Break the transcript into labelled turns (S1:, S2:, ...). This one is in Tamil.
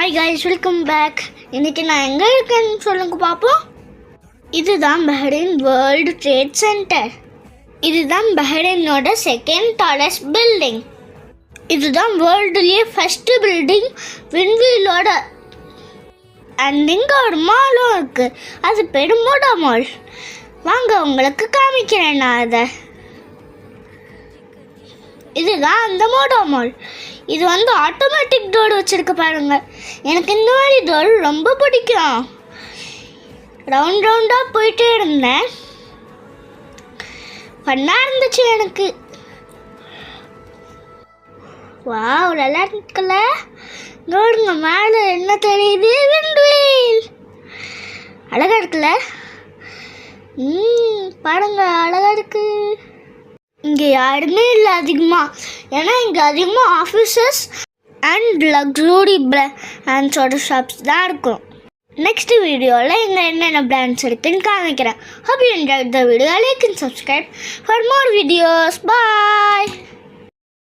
S1: Hi guys, welcome back. இன்றைக்கி நான் எங்கே இருக்கேன்னு சொல்லுங்க பார்ப்போம். இதுதான் பஹ்ரைன் வேர்ல்டு ட்ரேட் சென்டர். இதுதான் பஹ்ரைனோட செகண்ட் டாலஸ்ட் பில்டிங். இதுதான் வேர்ல்டுலேயே ஃபஸ்ட்டு பில்டிங் விண்வீலோட. அண்ட் இங்கே ஒரு மாலும் இருக்குது. அது பெருமோடா மால். வாங்க உங்களுக்கு காமிக்கிறேன் நான் அதை. இதுதான் அந்த மோடா மால். இது ஆட்டோமேட்டிக் டோர் வச்சுருக்க பாருங்க. எனக்கு இந்த மாதிரி டோர் ரொம்ப பிடிக்கும். ரவுண்டாக போயிட்டே இருந்தேன், ஃபன்னாக இருந்துச்சு எனக்கு. வாவ், நல்லா இருக்குல்ல. நோடுங்க, மேலே என்ன தெரியுது? விண்வீல். அழகா இருக்குல்ல? பாருங்க, அழகா இருக்கு. இங்கே யாருமே இல்லை அதிகமாக, ஏன்னா இங்கே அதிகமாக ஆஃபீஸஸ் அண்ட் லக்ஸுரி பிராண்ட்ஸோட ஷாப்ஸ் தான் இருக்கும். நெக்ஸ்ட் வீடியோவில் இங்கே என்னென்ன பிராண்ட்ஸ் இருக்குன்னு காமிக்கிறேன். Hope you enjoyed the video. Like and subscribe for more videos. Bye.